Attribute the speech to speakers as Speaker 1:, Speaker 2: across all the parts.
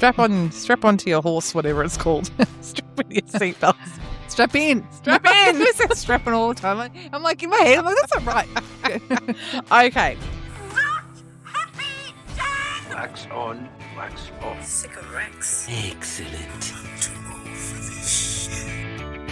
Speaker 1: Strap onto your horse, whatever it's called. Strap in your seatbelts. Strap in. I say strapping all the time. I'm like in my head. I'm like, that's not right. Okay.
Speaker 2: Wax on, wax off.
Speaker 3: Cigarettes.
Speaker 2: Excellent.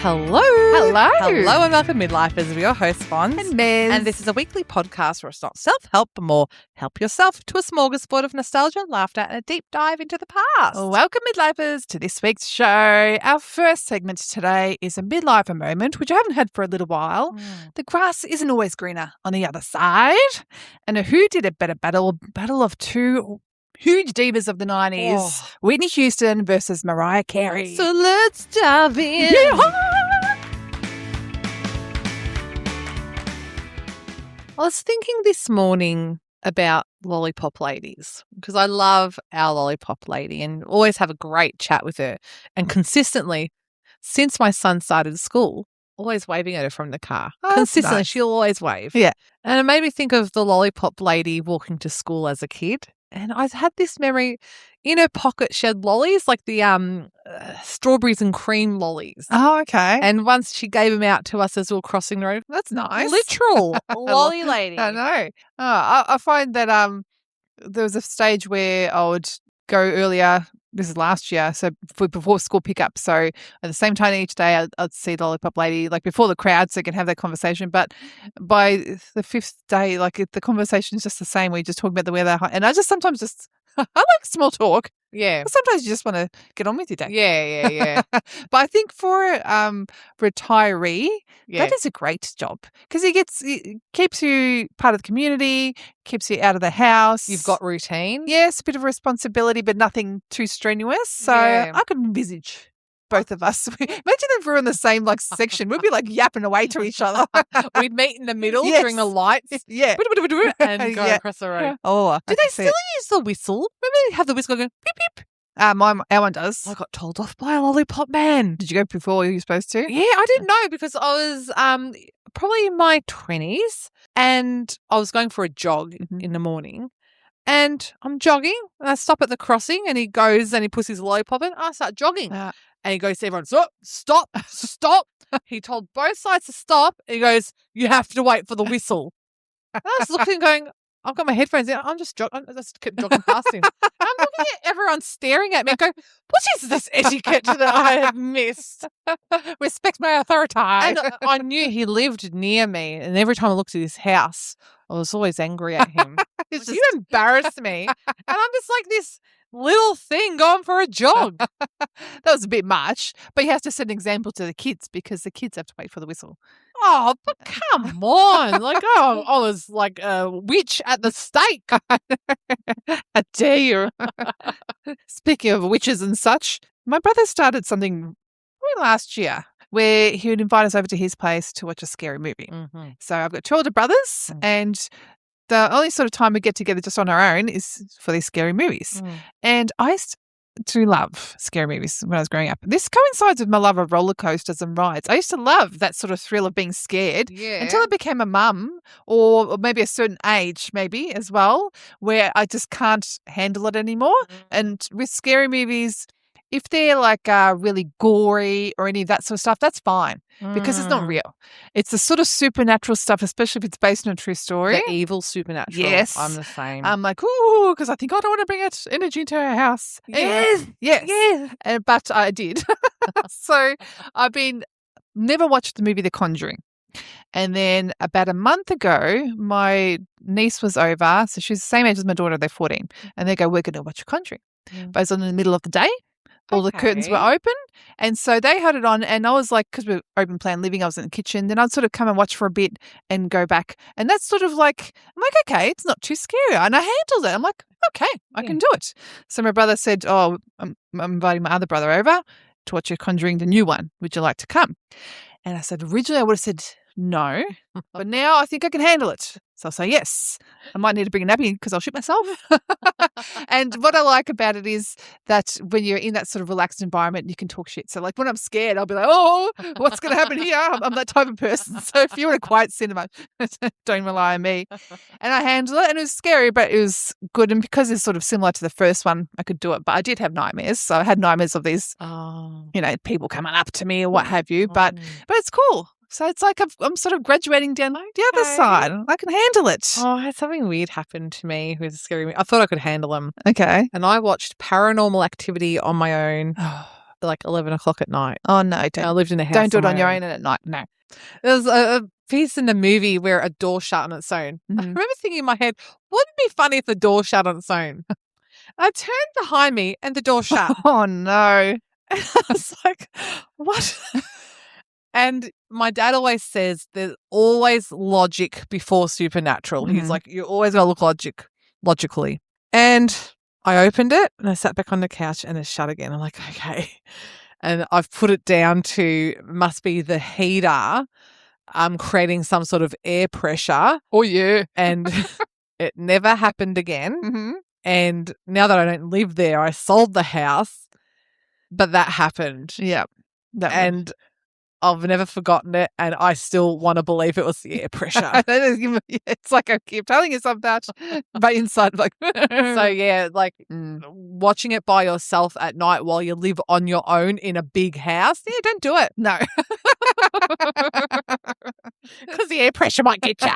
Speaker 1: Hello, and welcome Midlifers with your host Fonz
Speaker 3: And Mez.
Speaker 1: And this is a weekly podcast where it's not self-help, but more help yourself to a smorgasbord of nostalgia, laughter, and a deep dive into the past.
Speaker 3: Welcome, Midlifers, to this week's show. Our first segment today is a midlifer moment, which I haven't had for a little while. The grass isn't always greener on the other side. And a who did it better battle of two huge divas of the 90s, Whitney Houston versus Mariah Carey.
Speaker 1: So let's dive in. I was thinking this morning about lollipop ladies because I love our lollipop lady and always have a great chat with her. And consistently, since my son started school, always waving at her from the car. Consistently,
Speaker 3: nice.
Speaker 1: She'll always wave.
Speaker 3: Yeah.
Speaker 1: And it made me think of the lollipop lady walking to school as a kid. And I had this memory, in her pocket she had lollies, like the strawberries and cream lollies.
Speaker 3: Oh, okay.
Speaker 1: And once she gave them out to us as we were crossing the road.
Speaker 3: That's nice.
Speaker 1: Literal lolly lady.
Speaker 3: I know. I find that there was a stage where I would go earlier. This is last year, so before school pickup. So at the same time each day, I'd see the lollipop lady, like before the crowd, so I can have that conversation. But by the fifth day, like the conversation is just the same. We just talk about the weather, and I just sometimes just I like small talk.
Speaker 1: Yeah.
Speaker 3: But sometimes you just want to get on with your day.
Speaker 1: Yeah.
Speaker 3: But I think for retiree, that is a great job because it keeps you part of the community, keeps you out of the house.
Speaker 1: You've got routine.
Speaker 3: Yes, a bit of responsibility, but nothing too strenuous. So I could envisage both of us. Imagine if we were in the same section. We'd be yapping away to each other.
Speaker 1: We'd meet in the middle during the lights.
Speaker 3: Yeah.
Speaker 1: And go across the road.
Speaker 3: Oh,
Speaker 1: do they still use the whistle? Remember they have the whistle going beep beep?
Speaker 3: Our one does.
Speaker 1: I got told off by a lollipop man.
Speaker 3: Did you go before you were supposed to?
Speaker 1: Yeah, I didn't know because I was probably in my 20s and I was going for a jog in the morning. And I'm jogging and I stop at the crossing and he goes and he puts his lollipop in. I start jogging. And he goes to everyone, stop. He told both sides to stop. And he goes, you have to wait for the whistle. And I was looking and going, I've got my headphones in. I'm just jogging. I just kept jogging past him. And I'm looking at everyone staring at me and going, what is this etiquette that I have missed?
Speaker 3: Respect my authority.
Speaker 1: And I knew he lived near me. And every time I looked at his house, I was always angry at him. You embarrassed me. And I'm just like this little thing going for a jog.
Speaker 3: That was a bit much, but he has to set an example to the kids because the kids have to wait for the whistle.
Speaker 1: Oh, but come on. I was like a witch at the stake.
Speaker 3: How dare you? Speaking of witches and such, my brother started something last year where he would invite us over to his place to watch a scary movie.
Speaker 1: Mm-hmm.
Speaker 3: So I've got two older brothers and the only sort of time we get together just on our own is for these scary movies. And I used to love scary movies when I was growing up. This coincides with my love of roller coasters and rides. I used to love that sort of thrill of being scared until I became a mum or maybe a certain age maybe as well where I just can't handle it anymore. And with scary movies, if they're really gory or any of that sort of stuff, that's fine because it's not real. It's the sort of supernatural stuff, especially if it's based on a true story.
Speaker 1: The evil supernatural.
Speaker 3: Yes.
Speaker 1: I'm the same.
Speaker 3: I'm like, ooh, because I think I don't want to bring energy into our house. Yes. But I did. So I've never watched the movie The Conjuring. And then about a month ago, my niece was over. So she's the same age as my daughter. They're 14. And they go, we're going to watch Conjuring. But it was in the middle of the day. All the curtains were open. And so they had it on. And I was like, because we were open plan living, I was in the kitchen. Then I'd sort of come and watch for a bit and go back. And that's sort of I'm like, okay, it's not too scary. And I handled it. I'm like, okay, I can do it. So my brother said, I'm inviting my other brother over to watch a Conjuring, the new one. Would you like to come? And I said, originally I would have said, no. But now I think I can handle it. So I'll say yes. I might need to bring a nappy because I'll shit myself. And what I like about it is that when you're in that sort of relaxed environment, you can talk shit. So like when I'm scared, I'll be like, oh, what's going to happen here? I'm that type of person. So if you're in a quiet cinema, don't rely on me. And I handle it, and it was scary, but it was good. And because it's sort of similar to the first one, I could do it. But I did have nightmares. So I had nightmares of these, people coming up to me or what have you. But it's cool. So it's like I'm sort of graduating down the other side. I can handle it.
Speaker 1: Oh, I had something weird happen to me with scary movie. I thought I could handle them.
Speaker 3: Okay.
Speaker 1: And I watched Paranormal Activity on my own like 11 o'clock at night.
Speaker 3: Oh, no. Don't.
Speaker 1: I lived in a house.
Speaker 3: Don't do it on your own and at night. No.
Speaker 1: There was a piece in the movie where a door shut on its own. I remember thinking in my head, wouldn't it be funny if the door shut on its own? I turned behind me and the door shut.
Speaker 3: Oh, no.
Speaker 1: And I was like, what? And my dad always says there's always logic before supernatural. He's like, you always got to look logically. And I opened it and I sat back on the couch and it shut again. I'm like, okay. And I've put it down to must be the heater creating some sort of air pressure.
Speaker 3: Oh, yeah.
Speaker 1: And it never happened again. And now that I don't live there, I sold the house, but that happened.
Speaker 3: Yeah.
Speaker 1: And I've never forgotten it, and I still want to believe it was the air pressure.
Speaker 3: It's like I keep telling you something, but inside, like.
Speaker 1: So, yeah, like watching it by yourself at night while you live on your own in a big house, don't do it.
Speaker 3: No.
Speaker 1: Because the air pressure might get you.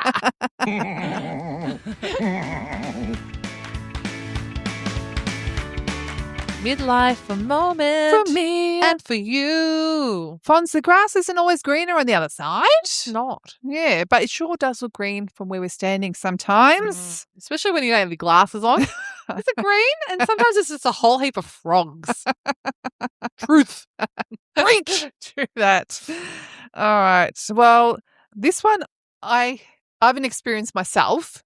Speaker 1: Midlife Moment.
Speaker 3: For me.
Speaker 1: And for you.
Speaker 3: Fonz, the grass isn't always greener on the other side.
Speaker 1: It's not.
Speaker 3: Yeah, but it sure does look green from where we're standing sometimes.
Speaker 1: Especially when you don't have your glasses on. Is it green? And sometimes it's just a whole heap of frogs. Truth.
Speaker 3: Preach. True that. All right. Well, this one I haven't experienced myself,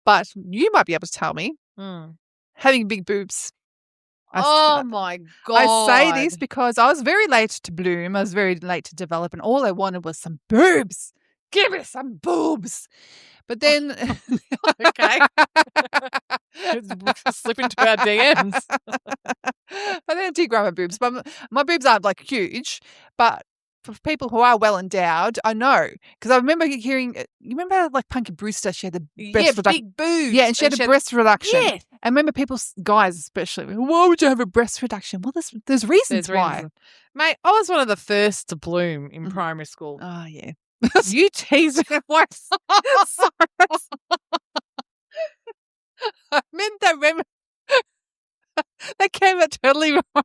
Speaker 3: but you might be able to tell me. Having big boobs.
Speaker 1: Oh, my God.
Speaker 3: I say this because I was very late to bloom. I was very late to develop, and all I wanted was some boobs. Give me some boobs. But then,
Speaker 1: okay. Slip into our DMs.
Speaker 3: But then I did grow my boobs. But my boobs aren't like huge. But for people who are well endowed, I know. Because I remember hearing, you remember like Punky Brewster? She had the breast reduction.
Speaker 1: Big boobs.
Speaker 3: Yeah, and she had a breast reduction.
Speaker 1: Yeah.
Speaker 3: I remember people, guys especially, why would you have a breast reduction? Well, there's reasons why.
Speaker 1: Mate, I was one of the first to bloom in primary school.
Speaker 3: Oh, yeah.
Speaker 1: You tease me. Sorry. I meant that. That came out totally wrong.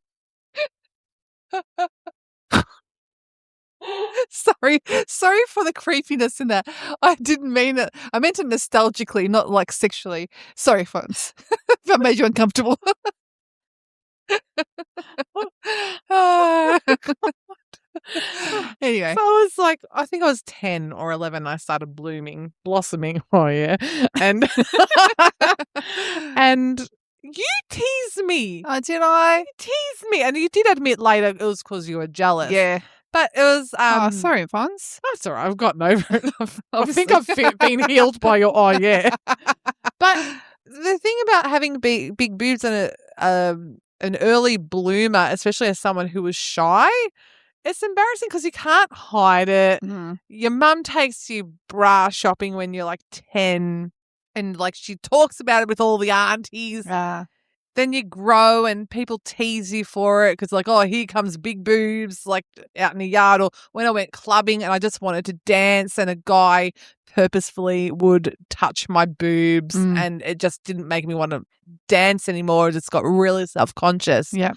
Speaker 1: Sorry for the creepiness in that. I didn't mean it. I meant it nostalgically, not like sexually. Sorry, Fonz. If that made you uncomfortable.
Speaker 3: Anyway.
Speaker 1: So I was like, I think I was 10 or 11. I started blossoming. Oh, yeah. And and you teased me.
Speaker 3: Oh, did I?
Speaker 1: You teased me. And you did admit later it was because you were jealous.
Speaker 3: Yeah.
Speaker 1: But it was...
Speaker 3: sorry, Fonz.
Speaker 1: That's all right. I've gotten over it. I think I've been healed by your... Oh, yeah. But the thing about having big boobs and an early bloomer, especially as someone who was shy, it's embarrassing because you can't hide it. Your mum takes you bra shopping when you're like 10 and like she talks about it with all the aunties. Then you grow and people tease you for it because like, oh, here comes big boobs like out in the yard. Or when I went clubbing and I just wanted to dance and a guy purposefully would touch my boobs and it just didn't make me want to dance anymore. I just got really self-conscious.
Speaker 3: Yeah.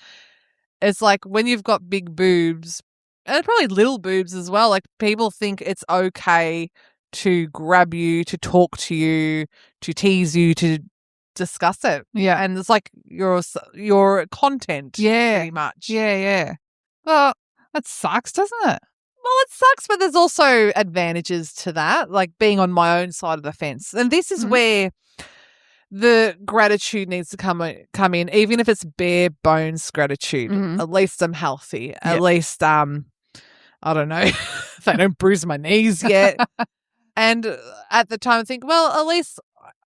Speaker 1: It's like when you've got big boobs and probably little boobs as well, like people think it's okay to grab you, to talk to you, to tease you, to discuss it.
Speaker 3: Yeah.
Speaker 1: And it's like your content pretty much.
Speaker 3: Yeah. Well, that sucks, doesn't it?
Speaker 1: Well, it sucks, but there's also advantages to that, like being on my own side of the fence. And this is where the gratitude needs to come in, even if it's bare bones gratitude. At least I'm healthy. At least I don't know, they don't bruise my knees yet. And at the time I think, well, at least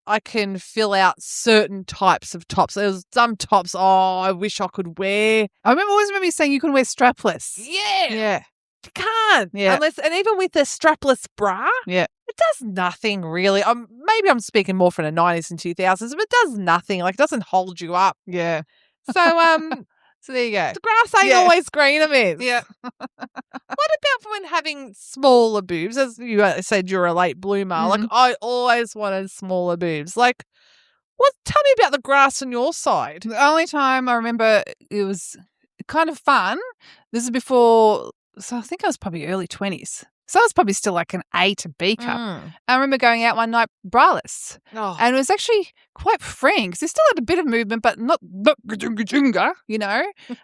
Speaker 1: I can fill out certain types of tops. There's some tops, I wish I could wear.
Speaker 3: I always remember you saying you can wear strapless.
Speaker 1: Yeah.
Speaker 3: Yeah.
Speaker 1: You can't.
Speaker 3: Yeah.
Speaker 1: And even with the strapless bra,
Speaker 3: Yeah.
Speaker 1: it does nothing really. Maybe I'm speaking more from the 90s and 2000s, but it does nothing. Like, it doesn't hold you up.
Speaker 3: Yeah.
Speaker 1: So,
Speaker 3: So there you go.
Speaker 1: the grass ain't always greener, miss.
Speaker 3: Yeah.
Speaker 1: What about when having smaller boobs? As you said, you're a late bloomer. Like, I always wanted smaller boobs. Like, tell me about the grass on your side.
Speaker 3: The only time I remember it was kind of fun, this is before, so I think I was probably early 20s. So I was probably still like an A to B cup. I remember going out one night braless.
Speaker 1: Oh.
Speaker 3: And it was actually quite freeing because you still had a bit of movement, but not you know.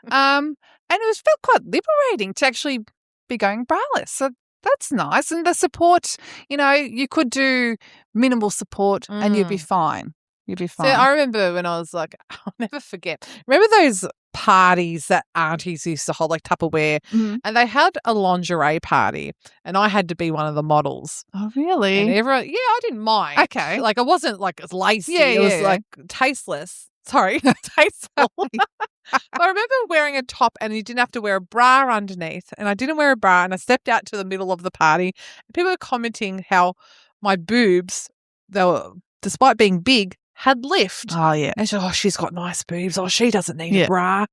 Speaker 3: And it felt quite liberating to actually be going braless. So that's nice. And the support, you know, you could do minimal support and you'd be fine. You'd be fine.
Speaker 1: So I remember when I was like, I'll never forget. Remember those parties that aunties used to hold, like Tupperware, and they had a lingerie party, and I had to be one of the models.
Speaker 3: Oh, really?
Speaker 1: And everyone, I didn't mind.
Speaker 3: Okay.
Speaker 1: Like, it wasn't like it's lacy.
Speaker 3: Yeah,
Speaker 1: it was
Speaker 3: yeah.
Speaker 1: like tasteless. Sorry, tasteful. I remember wearing a top, and you didn't have to wear a bra underneath, and I didn't wear a bra, and I stepped out to the middle of the party, and people were commenting how my boobs, they were, despite being big, had lift.
Speaker 3: Oh, yeah.
Speaker 1: And she's got nice boobs. She doesn't need a bra.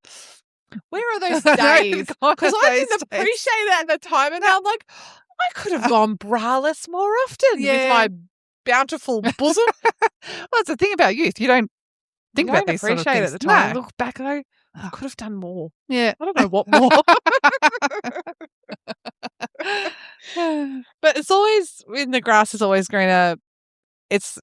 Speaker 1: Where are those days?
Speaker 3: Because
Speaker 1: Because I didn't appreciate it at the time. And now I'm like, I could have gone braless more often with my bountiful bosom.
Speaker 3: Well, that's the thing about youth. You don't think
Speaker 1: I
Speaker 3: about
Speaker 1: don't
Speaker 3: these sort of
Speaker 1: appreciate it
Speaker 3: things.
Speaker 1: at the time.
Speaker 3: No.
Speaker 1: Look back, though, I could have done more.
Speaker 3: Yeah.
Speaker 1: I don't know what more. But it's always, when the grass is always greener, it's,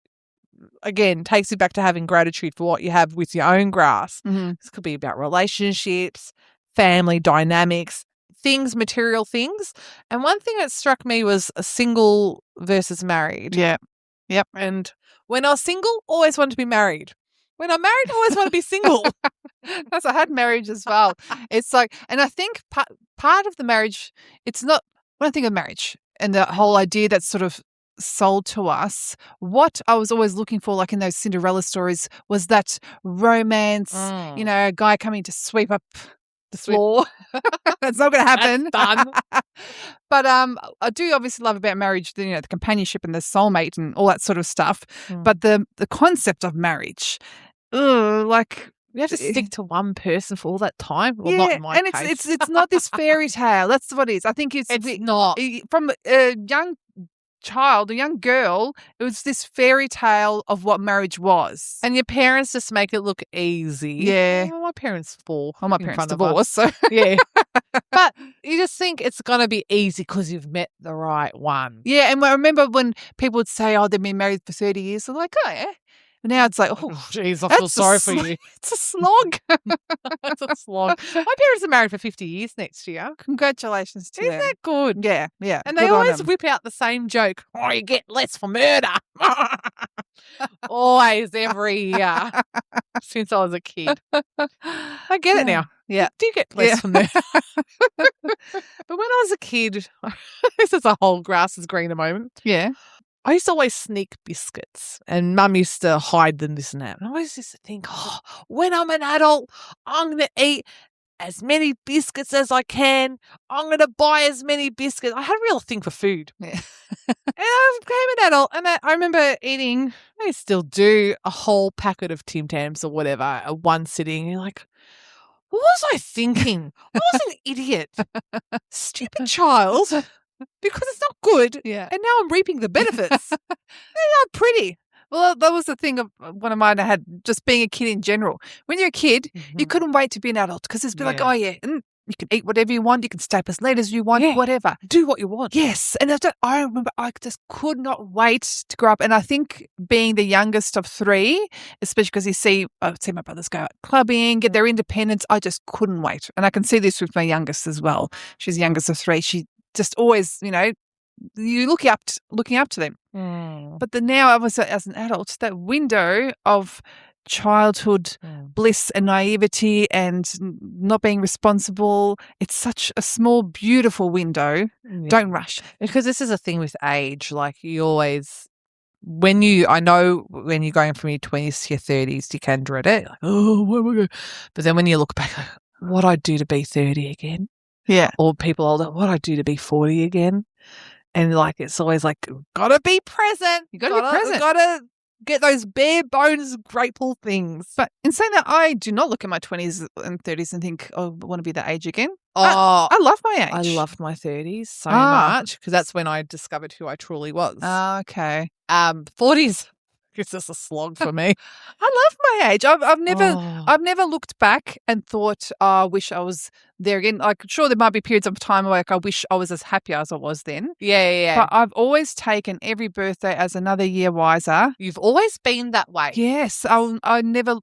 Speaker 1: again, takes you back to having gratitude for what you have with your own grass. This could be about relationships, family dynamics, things, material things. And one thing that struck me was a single versus married.
Speaker 3: Yeah. Yep.
Speaker 1: And when I was single, always wanted to be married. When I'm married, I always want to be single.
Speaker 3: That's, I had marriage as well. It's like, and I think part of the marriage, it's not, when I think of marriage and the whole idea that's sort of sold to us, what I was always looking for, like in those Cinderella stories, was that romance, you know, a guy coming to sweep up the floor. That's not going to happen.
Speaker 1: That's done.
Speaker 3: But I do obviously love about marriage, you know, the companionship and the soulmate and all that sort of stuff. But the concept of marriage, like,
Speaker 1: you have to stick to one person for all that time. Well,
Speaker 3: yeah,
Speaker 1: not in my
Speaker 3: and
Speaker 1: case.
Speaker 3: it's not this fairy tale. That's what it is. I think it's
Speaker 1: not.
Speaker 3: From a young child, a young girl, it was this fairy tale of what marriage was.
Speaker 1: And your parents just make it look easy.
Speaker 3: Yeah.
Speaker 1: Well, my parents fall.
Speaker 3: Well, my
Speaker 1: in
Speaker 3: parents
Speaker 1: front of us.
Speaker 3: divorced, so
Speaker 1: Yeah. But you just think it's going to be easy because you've met the right one.
Speaker 3: yeah. And I remember when people would say, "Oh, they've been married for 30 years," I'm like, "Oh yeah." And now it's like, "Oh,
Speaker 1: Jeez, I feel
Speaker 3: that's a
Speaker 1: sorry for
Speaker 3: slog.
Speaker 1: you.
Speaker 3: It's a slog."
Speaker 1: That's a slog. My parents are married for 50 years next year.
Speaker 3: Congratulations to
Speaker 1: Isn't
Speaker 3: them.
Speaker 1: that good?
Speaker 3: Yeah, yeah.
Speaker 1: And they
Speaker 3: Good on
Speaker 1: always
Speaker 3: them.
Speaker 1: whip out the same joke. Oh, you get less for murder. Always, every year. Since I was a kid. I get it now.
Speaker 3: Yeah.
Speaker 1: Do get less for murder. But when I was a kid, this is a whole grass is greener moment.
Speaker 3: Yeah.
Speaker 1: I used to always sneak biscuits, and Mum used to hide them, this and that. And I always used to think, when I'm an adult, I'm going to eat as many biscuits as I can. I'm going to buy as many biscuits. I had a real thing for food.
Speaker 3: Yeah.
Speaker 1: And I became an adult, and I remember eating, I still do, a whole packet of Tim Tams or whatever at one sitting. And you're like, what was I thinking? I was an idiot. Stupid child. Because it's not good.
Speaker 3: Yeah.
Speaker 1: And now I'm reaping the benefits. They're not pretty.
Speaker 3: Well, that was the thing of one of mine I had, just being a kid in general. When you're a kid, you couldn't wait to be an adult because it's be like,
Speaker 1: Yeah.
Speaker 3: oh, yeah, and you can eat whatever you want. You can stay up as late as you want,
Speaker 1: Yeah.
Speaker 3: whatever.
Speaker 1: Do what you want.
Speaker 3: Yes. And I remember I just could not wait to grow up. And I think being the youngest of three, especially because I see my brothers go out clubbing, get their independence, I just couldn't wait. And I can see this with my youngest as well. She's the youngest of three. She just always, you know, you looking up to them. But now, obviously, as an adult, that window of childhood bliss and naivety and not being responsible. It's such a small, beautiful window.
Speaker 1: Yeah.
Speaker 3: Don't rush.
Speaker 1: Because this is a thing with age. Like you always, I know when you're going from your 20s to your 30s, you can dread it. Like, oh, where am I going? But then when you look back, like, what I'd do to be 30 again?
Speaker 3: Yeah.
Speaker 1: Or people older, what I'd do to be 40 again? And like, it's always like, gotta be present.
Speaker 3: You gotta be present.
Speaker 1: Gotta get those bare bones grateful things.
Speaker 3: But in saying that, I do not look at my 20s and 30s and think, oh, I want to be that age again.
Speaker 1: Oh,
Speaker 3: I love my age.
Speaker 1: I loved my 30s so much because that's when I discovered who I truly was.
Speaker 3: Okay.
Speaker 1: 40s, it's just a slog for me.
Speaker 3: I love my age. I've never looked back and thought, oh, I wish I was there again. Like, sure, there might be periods of time where I wish I was as happy as I was then.
Speaker 1: Yeah.
Speaker 3: But I've always taken every birthday as another year wiser.
Speaker 1: You've always been that way.
Speaker 3: Yes. I never,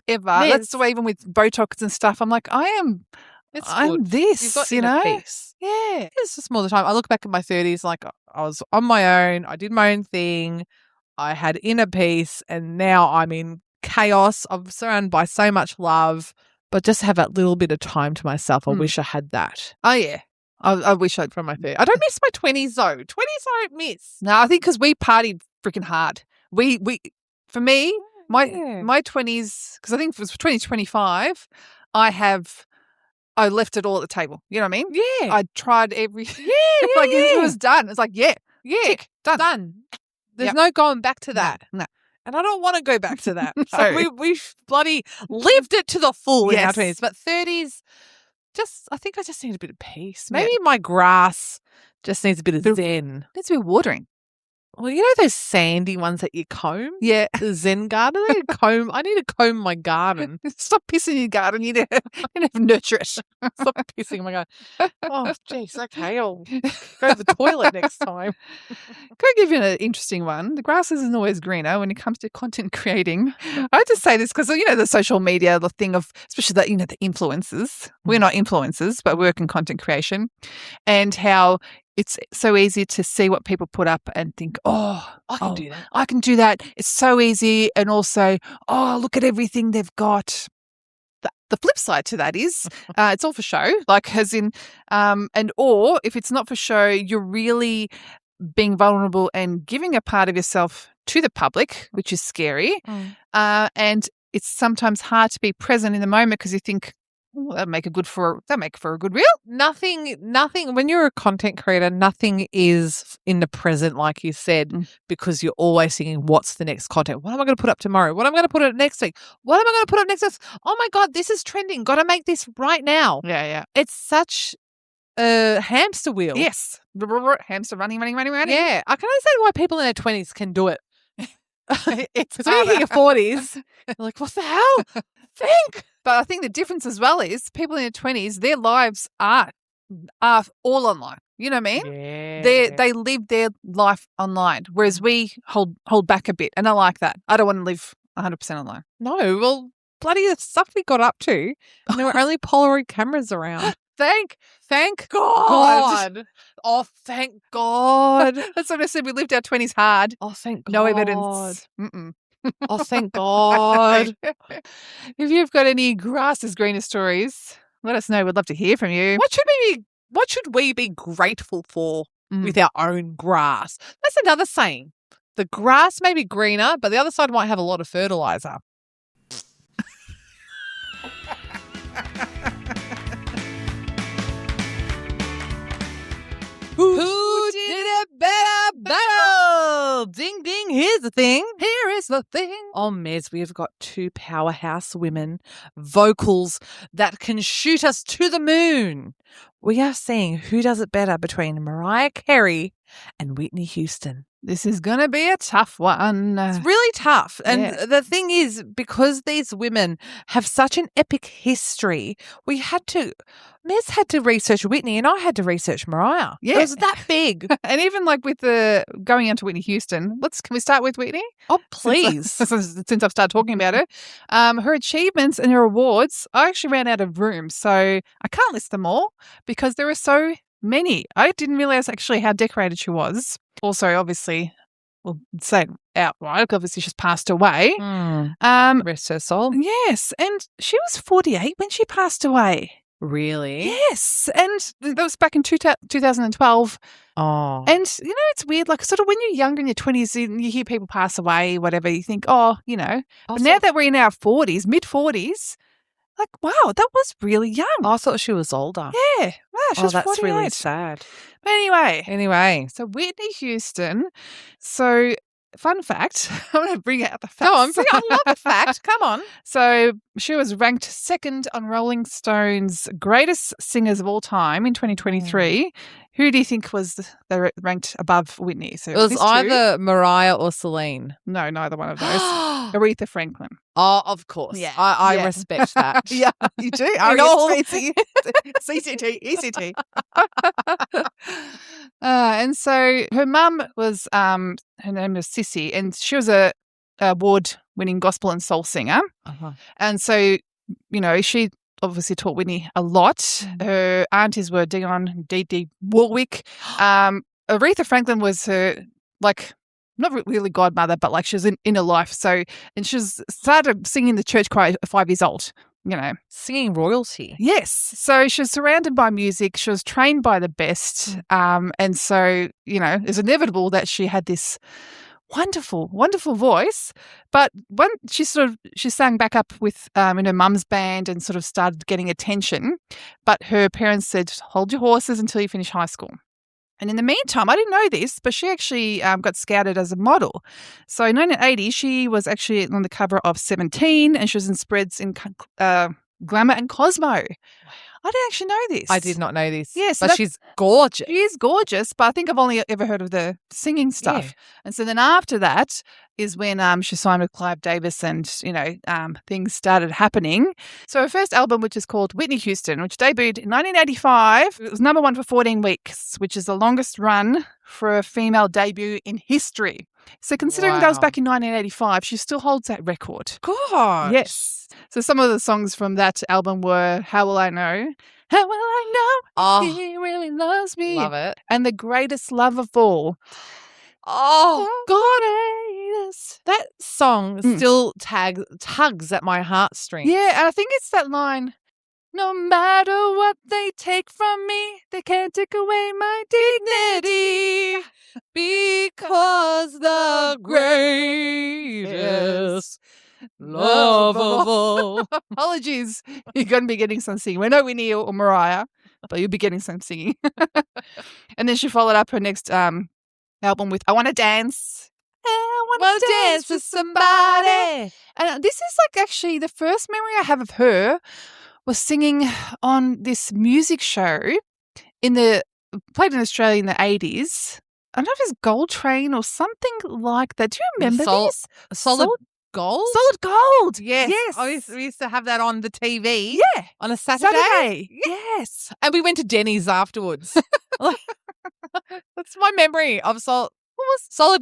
Speaker 3: ever. That's the way even with Botox and stuff. I'm like, I'm this,
Speaker 1: You've got
Speaker 3: you know?
Speaker 1: peace.
Speaker 3: Yeah.
Speaker 1: It's just more the time. I look back at my 30s like I was on my own. I did my own thing. I had inner peace and now I'm in chaos. I'm surrounded by so much love, but just have that little bit of time to myself. I wish I had that.
Speaker 3: Oh, yeah. I wish I'd
Speaker 1: From my 30s. I don't miss my 20s though. 20s I don't miss.
Speaker 3: No, I think because we partied freaking hard. We for me, my 20s, because I think it was 2025, I left it all at the table. You know what I mean?
Speaker 1: Yeah.
Speaker 3: I tried every
Speaker 1: Yeah.
Speaker 3: It was done. It's like, tick, done.
Speaker 1: There's no going back to that.
Speaker 3: No.
Speaker 1: And I don't want to go back to that.
Speaker 3: No.
Speaker 1: So we've bloody lived it to the full in our
Speaker 3: Yes.
Speaker 1: 20s. But 30s, I think I just need a bit of peace. Maybe my grass just needs a bit of zen.
Speaker 3: Needs to be watering.
Speaker 1: Well, you know those sandy ones that you comb?
Speaker 3: Yeah.
Speaker 1: The Zen garden? I need to comb my garden.
Speaker 3: Stop pissing in your garden. You need to nurture it.
Speaker 1: Stop pissing in my garden. Oh, jeez. Okay, I'll go to the toilet next time.
Speaker 3: Can I give you an interesting one? The grass isn't always greener when it comes to content creating. I just say this because, the social media, the thing of, especially the influencers. We're not influencers, but we work in content creation. And how it's so easy to see what people put up and think, oh,
Speaker 1: I can do that.
Speaker 3: I can do that. It's so easy. And also, oh, look at everything they've got. The flip side to that is it's all for show, like as in, or if it's not for show, you're really being vulnerable and giving a part of yourself to the public, which is scary. And it's sometimes hard to be present in the moment because you think, that'd make for a good reel.
Speaker 1: Nothing. When you're a content creator, nothing is in the present, like you said, because you're always thinking, what's the next content? What am I going to put up tomorrow? What am I going to put up next week? What am I going to put up next week? Oh my God, this is trending. Got to make this right now.
Speaker 3: Yeah.
Speaker 1: It's such a hamster wheel.
Speaker 3: Yes. Hamster running.
Speaker 1: Yeah. I can understand why people in their 20s can do it.
Speaker 3: It's
Speaker 1: Because when you hit your 40s, you're like, what the hell? Think.
Speaker 3: But I think the difference as well is people in their 20s, their lives are all online. You know what I mean?
Speaker 1: Yeah.
Speaker 3: They live their life online, whereas we hold back a bit. And I like that. I don't want to live 100% online.
Speaker 1: No, well, bloody the stuff we got up to, and there were only Polaroid cameras around.
Speaker 3: Thank
Speaker 1: God. Oh, thank God.
Speaker 3: That's what I said. We lived our 20s hard.
Speaker 1: Oh, thank God.
Speaker 3: No evidence. Mm-mm.
Speaker 1: Oh, thank God.
Speaker 3: If you've got any grass is greener stories, let us know. We'd love to hear from you.
Speaker 1: What should we be grateful for with our own grass? That's another saying. The grass may be greener, but the other side might have a lot of fertilizer. Who did it better? Battle! Ding, ding. Here's the thing.
Speaker 3: Here is the thing.
Speaker 1: On Mez, we've got two powerhouse women, vocals that can shoot us to the moon. We are seeing who does it better between Mariah Carey and Whitney Houston.
Speaker 3: This is going to be a tough one.
Speaker 1: It's really tough. And the thing is, because these women have such an epic history, Mez had to research Whitney and I had to research Mariah.
Speaker 3: Yeah.
Speaker 1: It was that big.
Speaker 3: And even like with the going on to Whitney Houston, can we start with Whitney?
Speaker 1: Oh, please.
Speaker 3: Since I've started talking about her. Her achievements and her awards, I actually ran out of room. So I can't list them all because there are so many. I didn't realize actually how decorated she was. Also, obviously, we'll say outright. Obviously, she's passed away.
Speaker 1: Rest her soul.
Speaker 3: Yes, and she was 48 when she passed away.
Speaker 1: Really?
Speaker 3: Yes, and that was back in 2012.
Speaker 1: Oh.
Speaker 3: And, it's weird, like sort of when you're younger in your 20s and you hear people pass away, whatever, you think, but now that we're in our 40s, mid-40s, like, wow, that was really young.
Speaker 1: I thought she was older.
Speaker 3: Yeah. Wow, she was
Speaker 1: that's
Speaker 3: 48.
Speaker 1: really sad.
Speaker 3: But anyway, so Whitney Houston. So, fun fact, I'm going to bring out the facts.
Speaker 1: Go on, I love the fact. Come on.
Speaker 3: So she was ranked second on Rolling Stone's greatest singers of all time in 2023. Who do you think was ranked above Whitney? So
Speaker 1: It was either Mariah or Celine.
Speaker 3: No, neither one of those. Aretha Franklin.
Speaker 1: Oh, of course.
Speaker 3: Yeah.
Speaker 1: I respect that.
Speaker 3: Yeah, you do. CCT, ECT. And so her mum was, her name was Sissy, and she was a award-winning gospel and soul singer.
Speaker 1: Uh-huh.
Speaker 3: And so, she obviously taught Whitney a lot. Her aunties were Dionne and Dee Dee Warwick. Aretha Franklin was her, not really godmother, but she was in her life. So, and she started singing the church choir at 5 years old.
Speaker 1: Singing royalty.
Speaker 3: Yes. So she was surrounded by music. She was trained by the best. And so, it's inevitable that she had this wonderful, wonderful voice. But when she sang back up with in her mum's band and sort of started getting attention. But her parents said, hold your horses until you finish high school. And in the meantime, I didn't know this, but she actually got scouted as a model. So in 1980, she was actually on the cover of 17, and she was in spreads in Glamour and Cosmo. Wow. I didn't actually know this.
Speaker 1: I did not know this.
Speaker 3: Yes,
Speaker 1: but she's gorgeous.
Speaker 3: She is gorgeous, but I think I've only ever heard of the singing stuff.
Speaker 1: Yeah.
Speaker 3: And so then after that is when she signed with Clive Davis and, things started happening. So her first album, which is called Whitney Houston, which debuted in 1985, it was number one for 14 weeks, which is the longest run for a female debut in history. So considering that was back in 1985, she still holds that record.
Speaker 1: God.
Speaker 3: Yes. So some of the songs from that album were How Will I Know? How Will I Know He Really Loves Me?
Speaker 1: Love it.
Speaker 3: And The Greatest Love of All.
Speaker 1: Oh, God. That song still tugs at my heartstrings.
Speaker 3: Yeah, and I think it's that line, no matter what they take from me, they can't take away my dignity.
Speaker 1: Because the greatest love of all.
Speaker 3: Apologies. You're going to be getting some singing. We're not Whitney or Mariah, but you'll be getting some singing. And then she followed up her next album with I Want to Dance. I want to dance with somebody. And this is actually the first memory I have of her was singing on this music show played in Australia in the 80s. I don't know if it's Gold Train or something like that. Do you remember this?
Speaker 1: Solid Gold?
Speaker 3: Solid Gold.
Speaker 1: Yes.
Speaker 3: Yes.
Speaker 1: We used to have that on the TV.
Speaker 3: Yeah.
Speaker 1: On a Saturday.
Speaker 3: Yes.
Speaker 1: And we went to Denny's afterwards. That's my memory of Solid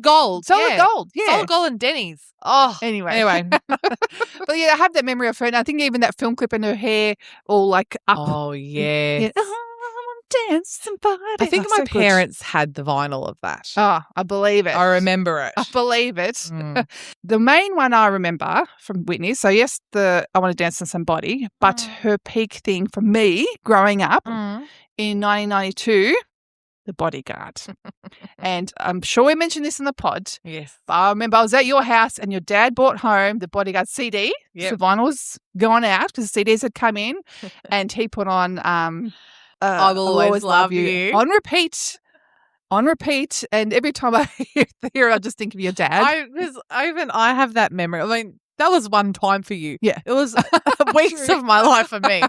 Speaker 1: Gold.
Speaker 3: Solid Gold. Yeah.
Speaker 1: Solid Gold and Denny's. Oh.
Speaker 3: Anyway. But yeah, I have that memory of her. And I think even that film clip and her hair all up.
Speaker 1: Oh, yes.
Speaker 3: Yeah. Dance somebody.
Speaker 1: I think my parents had the vinyl of that.
Speaker 3: Oh, I believe it.
Speaker 1: I remember it.
Speaker 3: I believe it. The main one I remember from Whitney, so yes, I Want to Dance with Somebody, but her peak thing for me growing up in 1992, The Bodyguard. And I'm sure we mentioned this in the pod.
Speaker 1: Yes.
Speaker 3: But I remember I was at your house and your dad brought home The Bodyguard CD.
Speaker 1: Yep.
Speaker 3: So vinyl was going out because the CDs had come in and he put on
Speaker 1: I Will Always Love You.
Speaker 3: On repeat. And every time I hear it, I just think of your dad.
Speaker 1: I have that memory. I mean, that was one time for you.
Speaker 3: Yeah.
Speaker 1: It was weeks of my life for me.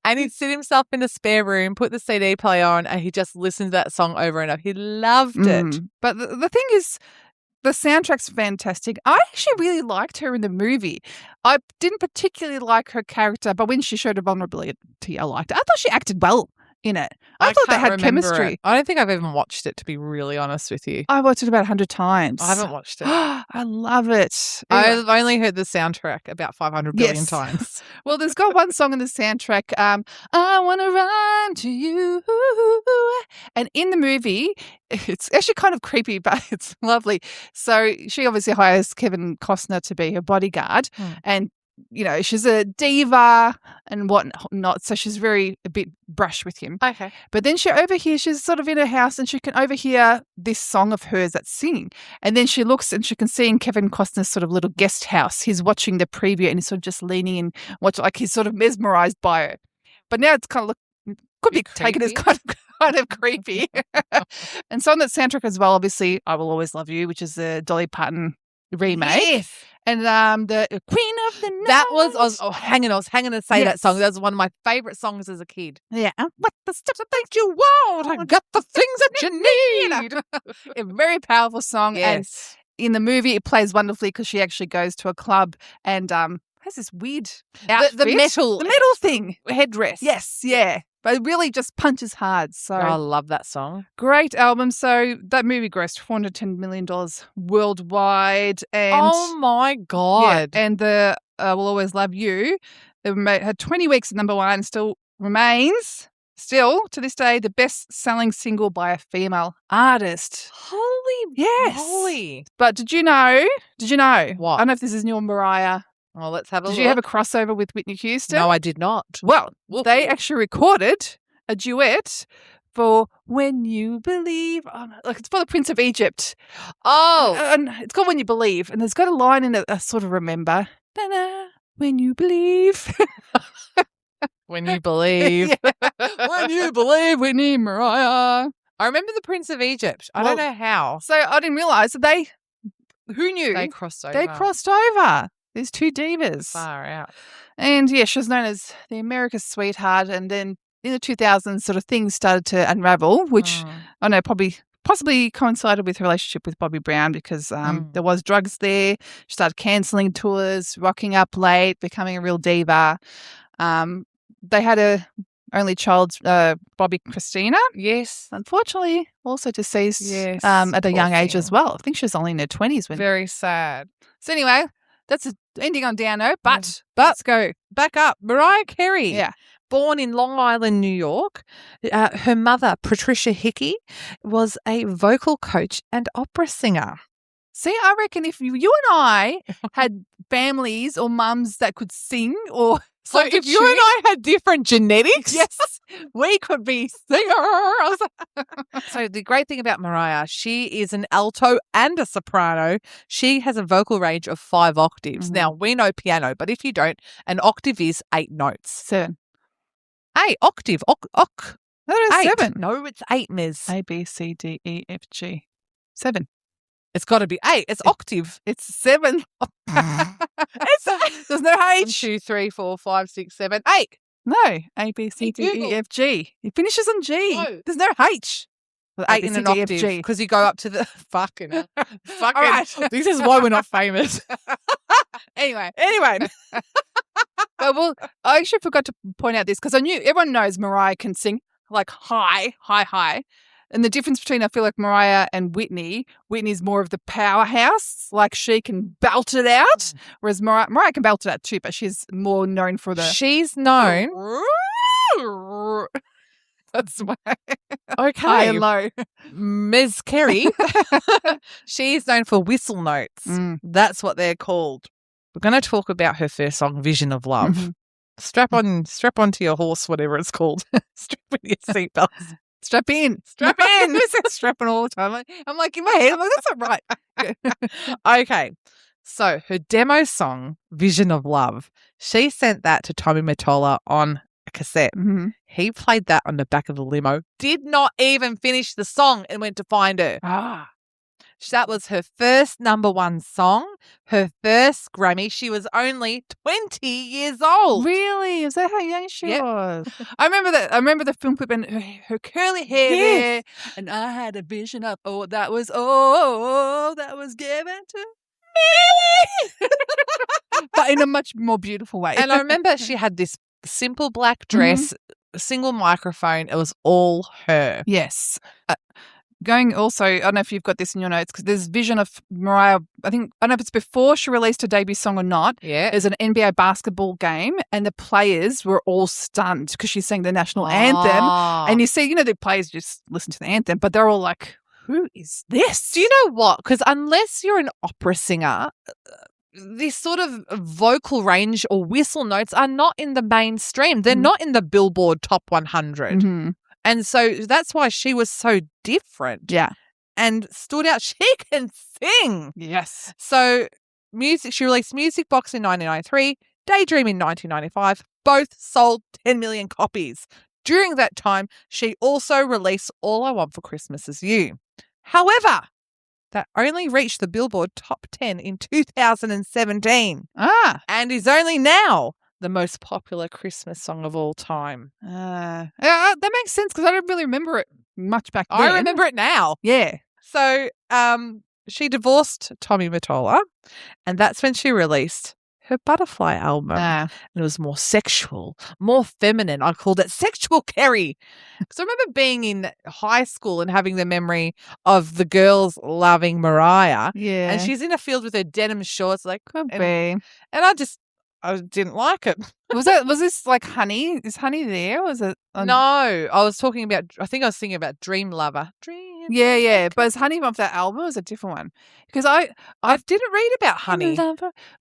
Speaker 1: And he'd sit himself in the spare room, put the CD player on, and he just listened to that song over and over. He loved it.
Speaker 3: But the thing is, the soundtrack's fantastic. I actually really liked her in the movie. I didn't particularly like her character, but when she showed her vulnerability, I liked it. I thought she acted well in it. I thought they
Speaker 1: can't
Speaker 3: had
Speaker 1: remember
Speaker 3: chemistry.
Speaker 1: it. I don't think I've even watched it, to be really honest with you.
Speaker 3: I watched it about 100 times.
Speaker 1: I haven't watched it.
Speaker 3: I love it. Anyway.
Speaker 1: I've only heard the soundtrack about 500 billion times.
Speaker 3: Well, there's got one song in the soundtrack, I Want to Run to You. And in the movie, it's actually kind of creepy, but it's lovely. So she obviously hires Kevin Costner to be her bodyguard. And you know, she's a diva and whatnot, so she's a bit brush with him.
Speaker 1: Okay.
Speaker 3: But then she's sort of in her house and she can overhear this song of hers that's singing. And then she looks and she can see in Kevin Costner's sort of little guest house, he's watching the preview and he's sort of just leaning and watching, like he's sort of mesmerized by her. But now it's kind of could be taken as kind of creepy. And so on that soundtrack as well, obviously, I Will Always Love You, which is the Dolly Parton remake.
Speaker 1: Yes.
Speaker 3: And the Queen of the Night.
Speaker 1: That was, I was hanging to say that song. That was one of my favourite songs as a kid.
Speaker 3: Yeah. What the stuff that you want? I got the things that you need. A very powerful song.
Speaker 1: Yes.
Speaker 3: And in the movie, it plays wonderfully because she actually goes to a club and has this weird outfit.
Speaker 1: The metal
Speaker 3: thing.
Speaker 1: headdress.
Speaker 3: Yes, yeah. But it really just punches hard. So
Speaker 1: I love that song.
Speaker 3: great album. So that movie grossed $410 million worldwide. And
Speaker 1: Oh my God.
Speaker 3: and the Will Always Love You, it had 20 weeks at number one and still remains, to this day, the best-selling single by a female artist.
Speaker 1: Holy
Speaker 3: Yes.
Speaker 1: moly.
Speaker 3: But did you know?
Speaker 1: What?
Speaker 3: I don't know if this is new Mariah.
Speaker 1: Well, let's have a look.
Speaker 3: Did you have a crossover with Whitney Houston?
Speaker 1: No, I did not.
Speaker 3: Well,
Speaker 1: Whoop.
Speaker 3: they actually recorded a duet for When You Believe. It's for the Prince of Egypt.
Speaker 1: Oh.
Speaker 3: And it's called When You Believe. And there's got a line in it I sort of remember. Da-da, when you believe.
Speaker 1: When you believe.
Speaker 3: When you believe, Whitney, Mariah.
Speaker 1: I remember the Prince of Egypt. I don't know how.
Speaker 3: So I didn't realise that who knew?
Speaker 1: They crossed over.
Speaker 3: They crossed over. There's two divas.
Speaker 1: Far out.
Speaker 3: And yeah, she was known as the America's sweetheart. And then in the 2000s, sort of things started to unravel, which I know possibly coincided with her relationship with Bobby Brown because there was drugs there. She started cancelling tours, rocking up late, becoming a real diva. They had a only child, Bobby Christina.
Speaker 1: Yes.
Speaker 3: Unfortunately, also deceased
Speaker 1: Yes,
Speaker 3: at a young
Speaker 1: poor
Speaker 3: age
Speaker 1: thing.
Speaker 3: as well. I think she was only in her 20s when.
Speaker 1: Very sad.
Speaker 3: So anyway, that's ending on down note, but let's go.
Speaker 1: Back up. Mariah Carey.
Speaker 3: Yeah.
Speaker 1: Born in Long Island, New York. Her mother, Patricia Hickey, was a vocal coach and opera singer.
Speaker 3: See, I reckon if you and I had families or mums that could sing or
Speaker 1: So if you and I had different genetics,
Speaker 3: yes, we could be singers.
Speaker 1: So the great thing about Mariah, she is an alto and a soprano. She has a vocal range of 5 octaves.
Speaker 3: Mhm.
Speaker 1: Now, we know piano, but if you don't, an octave is 8 notes.
Speaker 3: 7.
Speaker 1: 8 octave.
Speaker 3: No, it's
Speaker 1: 8.
Speaker 3: 7.
Speaker 1: No, it's 8, Ms.
Speaker 3: A, B, C, D, E, F, G. 7.
Speaker 1: It's got to be 8. It's octave.
Speaker 3: It's 7. There's no
Speaker 1: 1,
Speaker 3: H.
Speaker 1: 2, 3, 4, 5, 6, 7, 8.
Speaker 3: No. A, B, C, D, E,
Speaker 1: Google.
Speaker 3: F, G. It finishes on G.
Speaker 1: No.
Speaker 3: There's no H.
Speaker 1: 8 in an octave because you go up to the fucking.
Speaker 3: All right.
Speaker 1: This is why we're not famous.
Speaker 3: Anyway. Well, I actually forgot to point out this because I knew everyone knows Mariah can sing like high. And the difference between, I feel like Mariah and Whitney's more of the powerhouse. Like she can belt it out, whereas Mariah can belt it out too, but she's more known for the.
Speaker 1: She's known.
Speaker 3: That's why.
Speaker 1: Okay.
Speaker 3: High and low.
Speaker 1: Ms. Carey. She's known for whistle notes. That's what they're called. We're going to talk about her first song, Vision of Love.
Speaker 3: Mhm.
Speaker 1: Strap onto your horse, whatever it's called. Strap in your seatbelts.
Speaker 3: Strap in. I say strapping all the time. I'm like in my head. I'm like, that's not right.
Speaker 1: Okay. So her demo song, Vision of Love, she sent that to Tommy Mottola on a cassette.
Speaker 3: Mm-hmm.
Speaker 1: He played that on the back of the limo, did not even finish the song and went to find her. That was her first number 1 song, her first Grammy. She was only 20 years old.
Speaker 3: Really? Is that how young she
Speaker 1: Yep.
Speaker 3: was? I remember that. I remember the film clip and her curly hair there. And I had a vision of, that was given to me. But in a much more beautiful way.
Speaker 1: And I remember she had this simple black dress single microphone. It was all her.
Speaker 3: Yes. Going also, I don't know if you've got this in your notes, because there's vision of Mariah, I don't know if it's before she released her debut song or not.
Speaker 1: Yeah.
Speaker 3: There's an NBA basketball game and the players were all stunned because she sang the national anthem. And you see, the players just listen to the anthem, but they're all like, who is this?
Speaker 1: Do you know what? Because unless you're an opera singer, this sort of vocal range or whistle notes are not in the mainstream. They're not in the Billboard Top 100.
Speaker 3: Mm-hmm.
Speaker 1: And so that's why she was so different.
Speaker 3: Yeah.
Speaker 1: And stood out. She can sing.
Speaker 3: Yes.
Speaker 1: So she released Music Box in 1993, Daydream in 1995. Both sold 10 million copies. During that time, she also released All I Want for Christmas Is You. However, that only reached the Billboard Top 10 in 2017. And is only now the most popular Christmas song of all time.
Speaker 3: That makes sense because I don't really remember it much back then.
Speaker 1: I remember it now.
Speaker 3: Yeah.
Speaker 1: So she divorced Tommy Mottola, and that's when she released her Butterfly album. And it was more sexual, more feminine. I called it Sexual Carey. Because I remember being in high school and having the memory of the girls loving Mariah.
Speaker 3: Yeah.
Speaker 1: And she's in a field with her denim shorts.
Speaker 3: And
Speaker 1: I didn't like it.
Speaker 3: Was this like Honey? Is Honey there? Or was it?
Speaker 1: No, I was talking about, I think I was thinking about Dream Lover.
Speaker 3: Yeah. But is Honey off that album or was it a different one? Because I
Speaker 1: didn't read about Honey.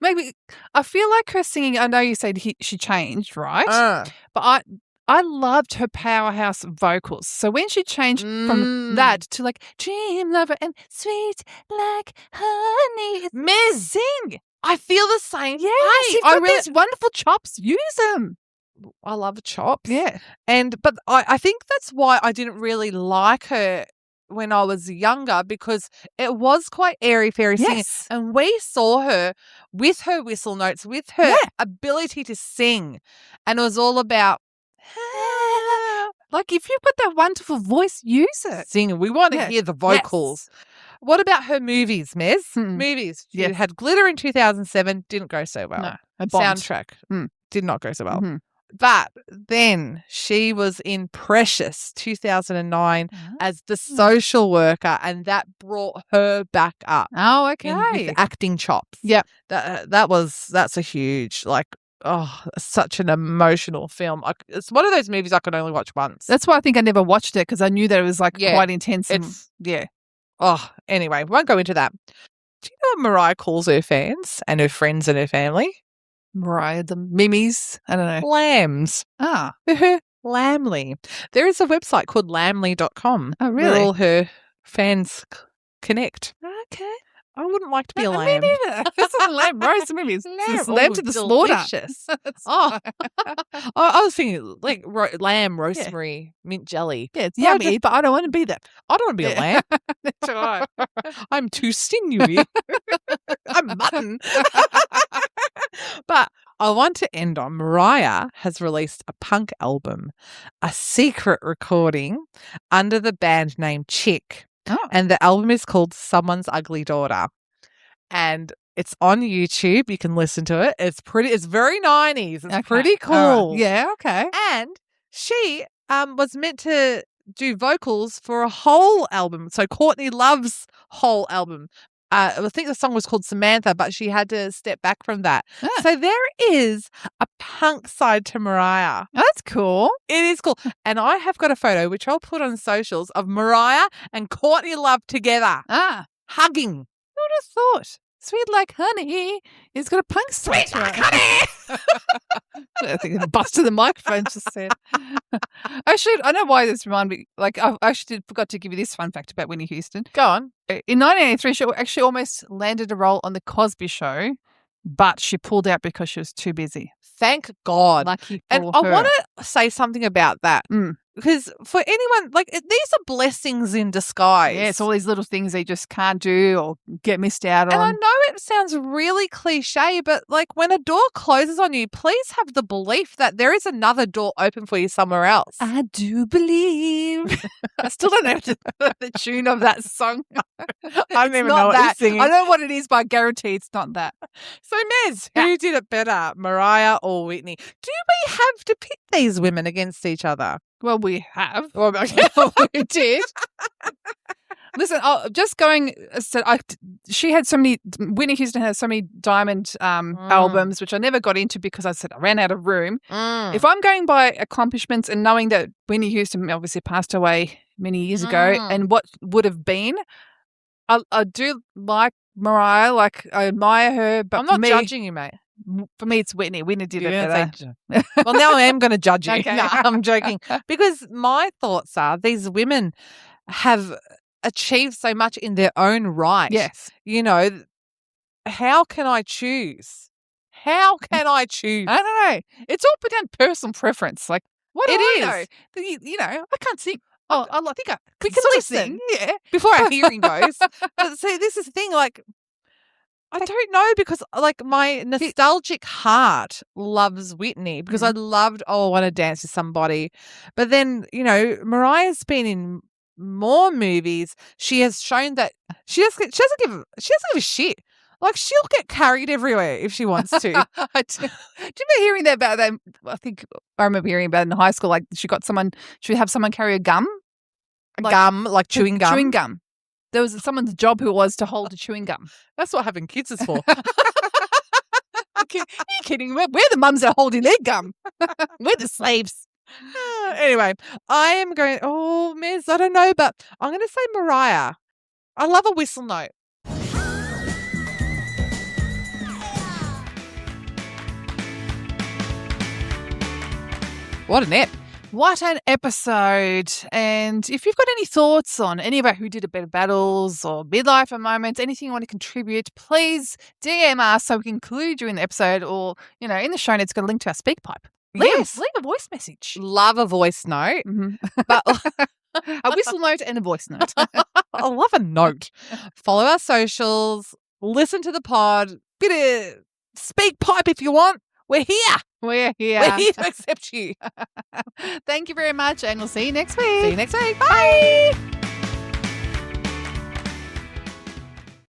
Speaker 3: Maybe I feel like her singing, I know you said she changed, right? But I loved her powerhouse vocals. So when she changed from that to like Dream Lover and Sweet Like Honey,
Speaker 1: Mez,
Speaker 3: sing.
Speaker 1: I feel the same.
Speaker 3: Yeah, you've got these wonderful chops. Use them.
Speaker 1: I love chops.
Speaker 3: Yeah.
Speaker 1: But I think that's why I didn't really like her when I was younger, because it was quite airy-fairy singing.
Speaker 3: Yes.
Speaker 1: And we saw her with her whistle notes, with her ability to sing. And it was all about,
Speaker 3: like, if you've got that wonderful voice, use it.
Speaker 1: Singing. We want to hear the vocals. Yes. What about her movies, Mez? Movies. She had Glitter in 2007, didn't go so well.
Speaker 3: No,
Speaker 1: soundtrack did not go so well. Mm-hmm. But then she was in Precious 2009 as the social worker, and that brought her back up.
Speaker 3: Oh, okay.
Speaker 1: With acting chops.
Speaker 3: Yep.
Speaker 1: That's a huge, such an emotional film. It's one of those movies I could only watch once.
Speaker 3: That's why I think I never watched it, because I knew that it was quite intense.
Speaker 1: Oh, anyway, we won't go into that. Do you know what Mariah calls her fans and her friends and her family?
Speaker 3: Mariah, the Mimmies. I don't know.
Speaker 1: Lambs. Lamley. There is a website called lamley.com.
Speaker 3: Oh, really?
Speaker 1: Where all her fans connect.
Speaker 3: Okay.
Speaker 1: I wouldn't like to be a lamb.
Speaker 3: Me neither. It's a lamb roast Mimmies. Lamb to the slaughter.
Speaker 1: I was thinking like lamb, rosemary, mint jelly.
Speaker 3: Yeah, it's yummy, but I don't want to be that.
Speaker 1: I don't want to be a lamb.
Speaker 3: That's right.
Speaker 1: I'm too sinewy. I'm mutton. But I want to end on Mariah has released a punk album, a secret recording under the band name Chick.
Speaker 3: Oh.
Speaker 1: And the album is called Someone's Ugly Daughter. And it's on YouTube. You can listen to it. It's very 90s. It's pretty cool.
Speaker 3: Yeah, okay.
Speaker 1: And she was meant to do vocals for a whole album. So Courtney Love's whole album. I think the song was called Samantha, but she had to step back from that. So there is a punk side to Mariah.
Speaker 3: That's cool.
Speaker 1: It is cool. And I have got a photo, which I'll put on socials, of Mariah and Courtney Love together. Hugging.
Speaker 3: Who would have thought? Sweet Like Honey. He's got a punk side to it.
Speaker 1: Sweet Like Honey.
Speaker 3: I think it busted the microphone just said. I know why this reminded me. I actually forgot to give you this fun fact about Whitney Houston.
Speaker 1: Go on.
Speaker 3: In 1983, she actually almost landed a role on The Cosby Show, but she pulled out because she was too busy.
Speaker 1: Thank God.
Speaker 3: Lucky for
Speaker 1: and
Speaker 3: her.
Speaker 1: I want to say something about that. Because for anyone, like, these are blessings in disguise.
Speaker 3: Yeah, it's all these little things they just can't do or get missed out on.
Speaker 1: And I know it sounds really cliche, but like when a door closes on you, please have the belief that there is another door open for you somewhere else.
Speaker 3: I do believe. I still don't know the tune of that song.
Speaker 1: I don't even know
Speaker 3: Not
Speaker 1: what
Speaker 3: that.
Speaker 1: you're singing.
Speaker 3: I know what it is, but I guarantee it's not that.
Speaker 1: So, Mez, who did it better, Mariah or Whitney? Do we have to pit these women against each other?
Speaker 3: Well, we have.
Speaker 1: Well,
Speaker 3: We did. Listen, just going. So she had so many. Whitney Houston has so many diamond albums, which I never got into because I said I ran out of room. If I'm going by accomplishments and knowing that Whitney Houston obviously passed away many years ago, and what would have been, I do like Mariah. Like I admire her, but
Speaker 1: I'm not
Speaker 3: for me,
Speaker 1: judging you, mate.
Speaker 3: For me, it's Whitney. Whitney did it
Speaker 1: You're
Speaker 3: better.
Speaker 1: gonna say- Well, now I am going to judge you.
Speaker 3: Okay.
Speaker 1: No, I'm joking. Because my thoughts are these women have achieved so much in their own right.
Speaker 3: Yes.
Speaker 1: You know, how can I choose? How can I choose?
Speaker 3: I don't know. It's all down to personal preference. Like, what do
Speaker 1: It
Speaker 3: I
Speaker 1: is.
Speaker 3: know? You know, I can't sing. Oh, I think
Speaker 1: We can
Speaker 3: sort of
Speaker 1: listen.
Speaker 3: sing. Yeah.
Speaker 1: Before our hearing goes. But see, this is the thing, like, I don't know because, like, my nostalgic heart loves Whitney because I loved, I want to dance with somebody. But then, you know, Mariah's been in more movies. She has shown that she doesn't give a shit. Like, she'll get carried everywhere if she wants to.
Speaker 3: Do you remember hearing that about that? I think I remember hearing about it in high school. Like, she would have someone carry a gum.
Speaker 1: Like chewing gum.
Speaker 3: Chewing gum. There was someone's job who was to hold a chewing gum.
Speaker 1: That's what having kids is for.
Speaker 3: Are you kidding? We're the mums that are holding their gum. We're the slaves.
Speaker 1: Anyway, I am going, Mez, I don't know, but I'm going to say Mariah. I love a whistle note. What an ep.
Speaker 3: What an episode. And if you've got any thoughts on any of our Who Did It Better battles or midlife moments, anything you want to contribute, please DM us so we can include you in the episode or, you know, in the show notes, got a link to our speak pipe. Leave a voice message.
Speaker 1: Love a voice note.
Speaker 3: But a whistle note and a voice note.
Speaker 1: I love a note. Follow our socials. Listen to the pod. Bit of speak pipe if you want. We're here.
Speaker 3: We're here.
Speaker 1: We're here to accept you.
Speaker 3: Thank you very much, and we'll see you next week.
Speaker 1: See you next week. Bye.